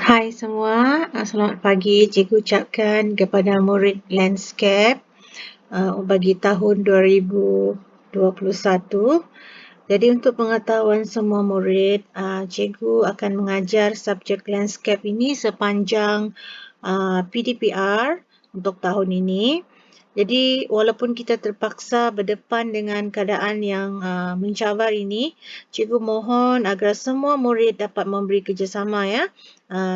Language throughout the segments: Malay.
Hai semua, selamat pagi. Cikgu ucapkan kepada murid landscape bagi tahun 2021. Jadi untuk pengetahuan semua murid, cikgu akan mengajar subjek landscape ini sepanjang PDPR untuk tahun ini. Jadi walaupun kita terpaksa berdepan dengan keadaan yang mencabar ini, cikgu mohon agar semua murid dapat memberi kerjasama ya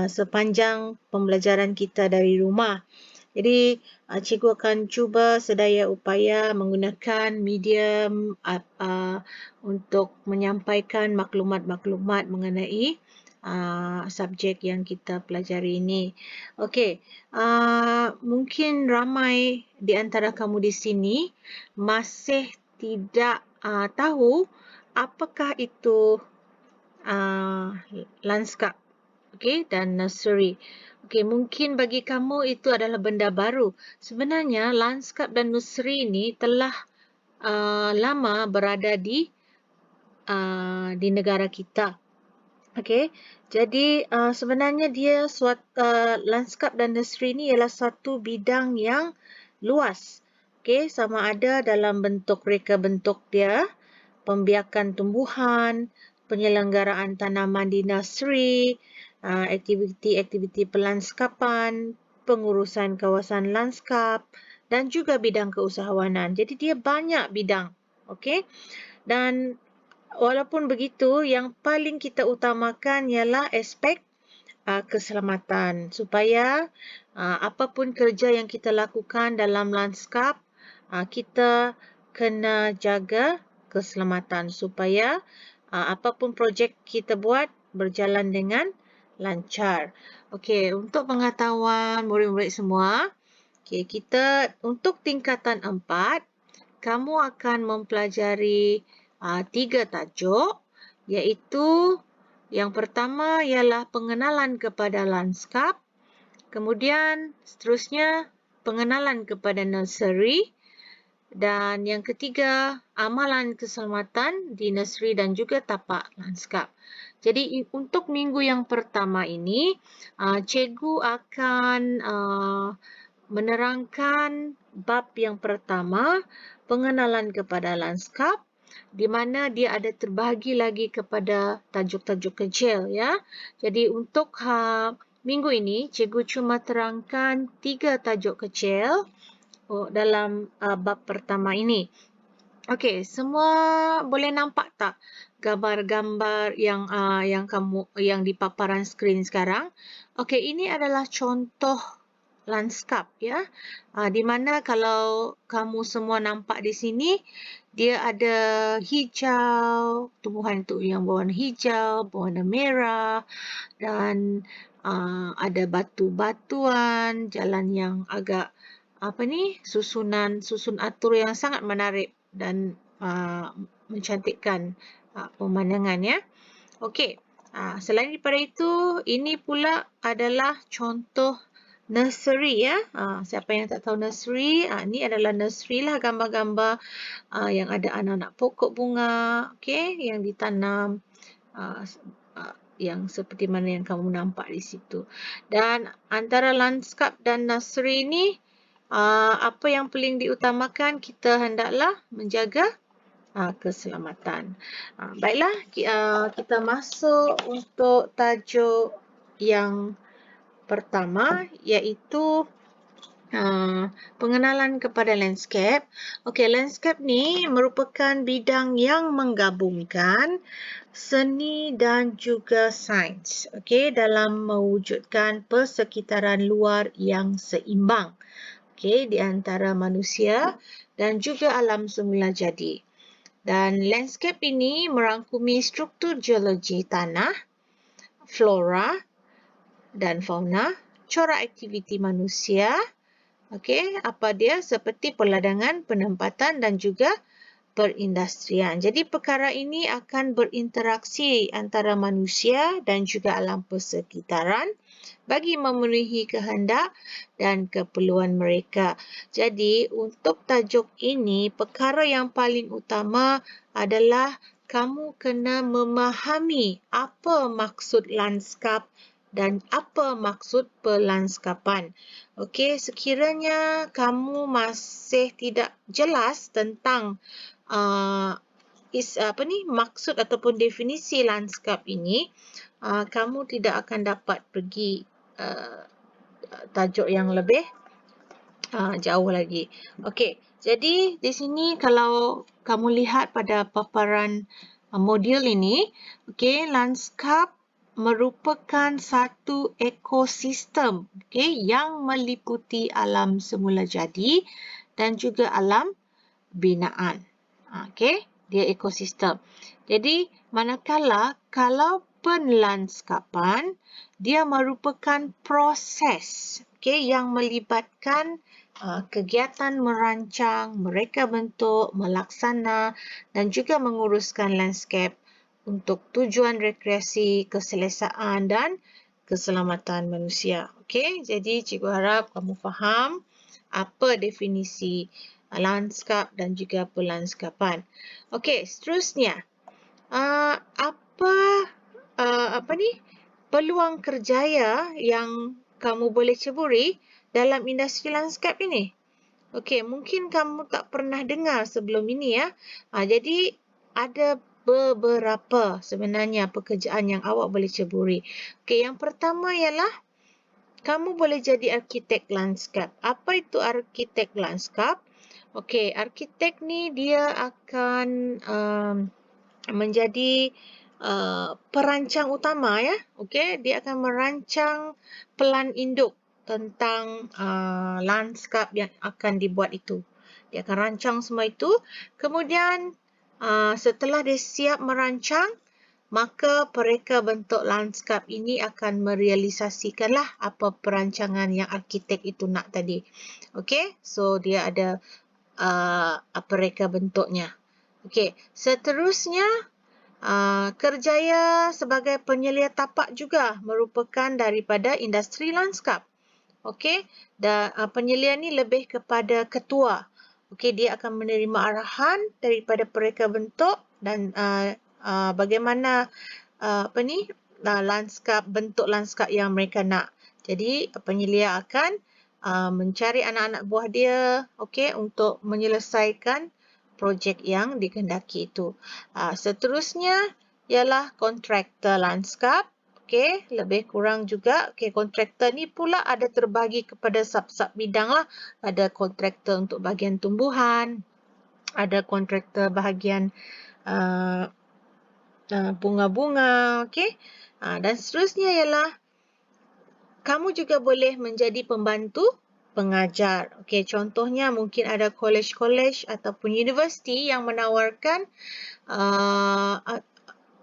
sepanjang pembelajaran kita dari rumah. Jadi cikgu akan cuba sedaya upaya menggunakan medium untuk menyampaikan maklumat-maklumat mengenai subjek yang kita pelajari ini. Okey, mungkin ramai di antara kamu di sini masih tidak tahu apakah itu lanskap, okey, dan nursery. Okey, mungkin bagi kamu itu adalah benda baru. Sebenarnya lanskap dan nursery ini telah lama berada di negara kita. Okey, jadi sebenarnya dia lanskap dan nursery ini ialah satu bidang yang luas. Okey, sama ada dalam bentuk reka bentuk dia, pembiakan tumbuhan, penyelenggaraan tanaman di nursery, aktiviti-aktiviti pelanskapan, pengurusan kawasan lanskap dan juga bidang keusahawanan. Jadi dia banyak bidang. Okey. Dan walaupun begitu, yang paling kita utamakan ialah aspek keselamatan supaya apapun kerja yang kita lakukan dalam lanskap, kita kena jaga keselamatan supaya apapun projek kita buat berjalan dengan lancar. Okey, untuk pengetahuan murid-murid semua, okey, kita untuk tingkatan 4, kamu akan mempelajari 3 tajuk, iaitu yang pertama ialah pengenalan kepada lanskap, kemudian seterusnya pengenalan kepada nursery, dan yang ketiga amalan keselamatan di nursery dan juga tapak lanskap. Jadi untuk minggu yang pertama ini, cikgu akan menerangkan bab yang pertama, pengenalan kepada lanskap, di mana dia ada terbahagi lagi kepada tajuk-tajuk kecil ya. Jadi untuk minggu ini, cikgu cuma terangkan 3 tajuk kecil dalam bab pertama ini. Okey, semua boleh nampak tak gambar-gambar yang di paparan skrin sekarang? Okey, ini adalah contoh lanskap ya. Di mana kalau kamu semua nampak di sini, dia ada hijau, tumbuhan itu yang berwarna hijau, berwarna merah, dan ada batu-batuan, jalan yang agak susun atur yang sangat menarik dan mencantikkan pemandangan ya. Okey, selain daripada itu, ini pula adalah contoh nursery ya. Siapa yang tak tahu nursery, ini adalah nursery lah, gambar-gambar yang ada anak-anak pokok bunga, okey, yang ditanam yang seperti mana yang kamu nampak di situ. Dan antara lanskap dan nursery ini, apa yang paling diutamakan, kita hendaklah menjaga keselamatan. Baiklah, kita masuk untuk tajuk yang pertama, iaitu pengenalan kepada landscape. Okey, landscape ni merupakan bidang yang menggabungkan seni dan juga sains, okey, dalam mewujudkan persekitaran luar yang seimbang, okey, di antara manusia dan juga alam semula jadi. Dan landscape ini merangkumi struktur geologi tanah, flora dan fauna, corak aktiviti manusia, okey, apa dia seperti perladangan, penempatan dan juga perindustrian. Jadi perkara ini akan berinteraksi antara manusia dan juga alam persekitaran bagi memenuhi kehendak dan keperluan mereka. Jadi untuk tajuk ini, perkara yang paling utama adalah kamu kena memahami apa maksud lanskap dan apa maksud pelandskapan. Okey, sekiranya kamu masih tidak jelas tentang maksud ataupun definisi lanskap ini, kamu tidak akan dapat pergi tajuk yang lebih jauh lagi. Okey, jadi di sini kalau kamu lihat pada paparan modul ini, okey, lanskap merupakan satu ekosistem, okey, yang meliputi alam semula jadi dan juga alam binaan. Okey, dia ekosistem. Jadi, manakala kalau penlandskapan, dia merupakan proses, okey, yang melibatkan kegiatan merancang, mereka bentuk, melaksana dan juga menguruskan landscape untuk tujuan rekreasi, keselesaan dan keselamatan manusia. Okey, jadi cikgu harap kamu faham apa definisi lanskap dan juga pelandskapan. Okey, seterusnya, peluang kerjaya yang kamu boleh ceburi dalam industri lanskap ini? Okey, mungkin kamu tak pernah dengar sebelum ini ya. Jadi ada beberapa sebenarnya pekerjaan yang awak boleh ceburi. Okey, yang pertama ialah kamu boleh jadi arkitek lanskap. Apa itu arkitek lanskap? Okey, arkitek ni dia akan menjadi perancang utama ya. Okey, dia akan merancang pelan induk tentang lanskap yang akan dibuat itu. Dia akan rancang semua itu. Kemudian setelah dia siap merancang, maka pereka bentuk lanskap ini akan merealisasikanlah apa perancangan yang arkitek itu nak tadi. Okey, so dia ada pereka bentuknya. Okey, seterusnya kerjaya sebagai penyelia tapak juga merupakan daripada industri lanskap. Okey, dan penyelia ni lebih kepada ketua. Okey, dia akan menerima arahan daripada pereka bentuk dan bagaimana lanskap, bentuk lanskap yang mereka nak. Jadi penyelia akan mencari anak-anak buah dia, okey, untuk menyelesaikan projek yang dikehendaki itu. Seterusnya ialah kontraktor lanskap. Okey, lebih kurang juga. Okey, kontraktor ni pula ada terbagi kepada sub-sub bidang lah. Ada kontraktor untuk bahagian tumbuhan, ada kontraktor bahagian bunga-bunga, okey. Dan seterusnya ialah kamu juga boleh menjadi pembantu pengajar. Okey, contohnya mungkin ada kolej-kolej ataupun universiti yang menawarkan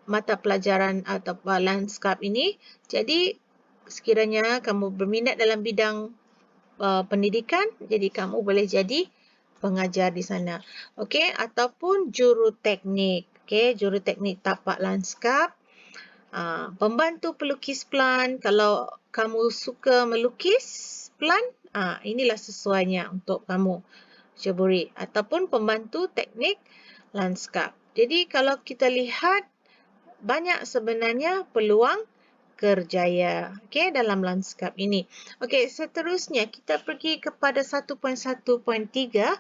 mata pelajaran atau lanskap ini. Jadi sekiranya kamu berminat dalam bidang pendidikan, jadi kamu boleh jadi pengajar di sana. Okey, ataupun juruteknik. Okey, juruteknik tapak lanskap. Pembantu pelukis pelan. Kalau kamu suka melukis pelan, inilah sesuainya untuk kamu ceburi. Ataupun pembantu teknik lanskap. Jadi kalau kita lihat, banyak sebenarnya peluang kerjaya, okey, dalam lanskap ini. Okey, seterusnya kita pergi kepada 1.1.3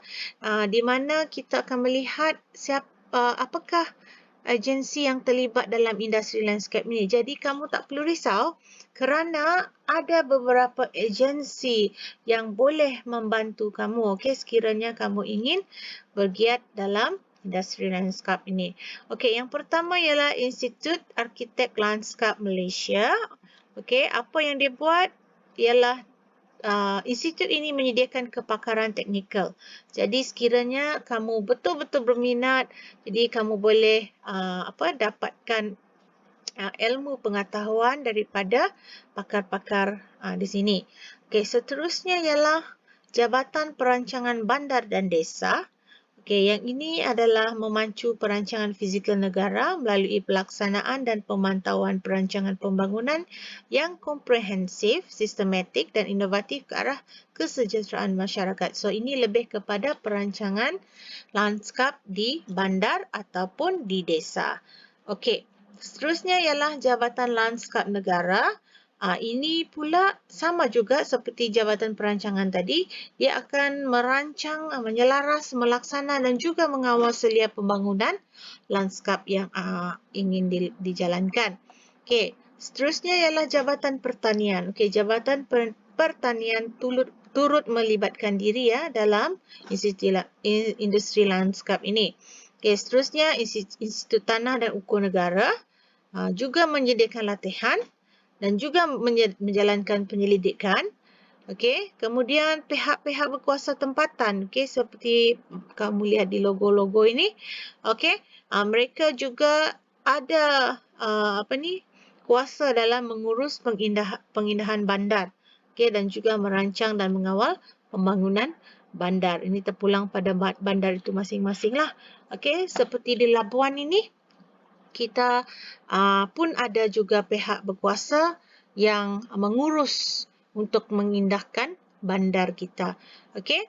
di mana kita akan melihat apakah agensi yang terlibat dalam industri lanskap ini. Jadi kamu tak perlu risau kerana ada beberapa agensi yang boleh membantu kamu, okey, sekiranya kamu ingin bergiat dalam industri lanskap ini. Okey, yang pertama ialah Institut Arkitek Lanskap Malaysia. Okey, apa yang dia buat ialah institut ini menyediakan kepakaran teknikal. Jadi sekiranya kamu betul-betul berminat, jadi kamu boleh dapatkan ilmu pengetahuan daripada pakar-pakar di sini. Okey, seterusnya ialah Jabatan Perancangan Bandar dan Desa. Okey, yang ini adalah memacu perancangan fizikal negara melalui pelaksanaan dan pemantauan perancangan pembangunan yang komprehensif, sistematik dan inovatif ke arah kesejahteraan masyarakat. So, ini lebih kepada perancangan lanskap di bandar ataupun di desa. Okey, seterusnya ialah Jabatan Lanskap Negara. Ini pula sama juga seperti Jabatan Perancangan tadi, dia akan merancang, menyelaras, melaksana dan juga mengawal selia pembangunan lanskap yang ingin dijalankan. Okey, seterusnya ialah Jabatan Pertanian. Okey, Jabatan Pertanian turut melibatkan diri ya dalam industri lanskap ini. Okey, seterusnya Institut Tanah dan Ukur Negara juga menyediakan latihan dan juga menjalankan penyelidikan. Okey, kemudian pihak-pihak berkuasa tempatan, okey, seperti kamu lihat di logo-logo ini. Okey, mereka juga ada kuasa dalam mengurus pengindahan bandar. Okey, dan juga merancang dan mengawal pembangunan bandar. Ini terpulang pada bandar itu masing-masing lah. Okey, seperti di Labuan ini, kita pun ada juga pihak berkuasa yang mengurus untuk mengindahkan bandar kita. Okey.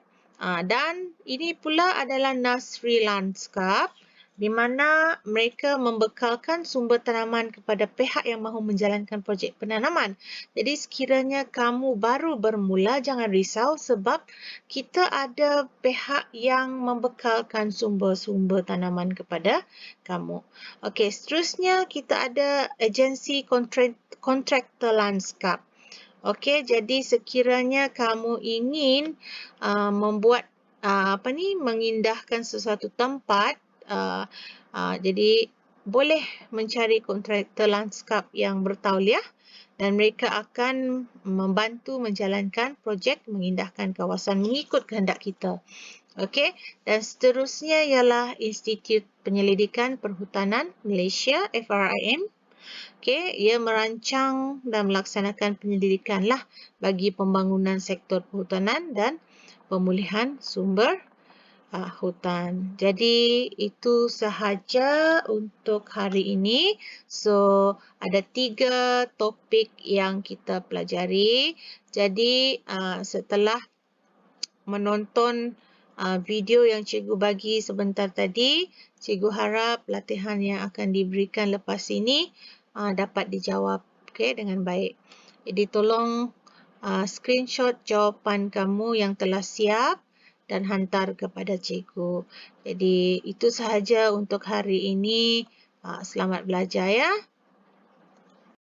Dan ini pula adalah Nasri Lanskap di mana mereka membekalkan sumber tanaman kepada pihak yang mahu menjalankan projek penanaman. Jadi sekiranya kamu baru bermula, jangan risau sebab kita ada pihak yang membekalkan sumber-sumber tanaman kepada kamu. Okey, seterusnya kita ada agensi kontraktor lanskap. Okey, jadi sekiranya kamu ingin membuat mengindahkan sesuatu tempat, jadi boleh mencari kontraktor lanskap yang bertauliah dan mereka akan membantu menjalankan projek mengindahkan kawasan mengikut kehendak kita. Okey, dan seterusnya ialah Institut Penyelidikan Perhutanan Malaysia, FRIM. Okey, ia merancang dan melaksanakan penyelidikan lah bagi pembangunan sektor perhutanan dan pemulihan sumber hutan. Jadi itu sahaja untuk hari ini. So ada 3 topik yang kita pelajari. Jadi setelah menonton video yang cikgu bagi sebentar tadi, cikgu harap latihan yang akan diberikan lepas ini dapat dijawab dengan baik. Jadi tolong screenshot jawapan kamu yang telah siap dan hantar kepada cikgu. Jadi itu sahaja untuk hari ini. Selamat belajar ya.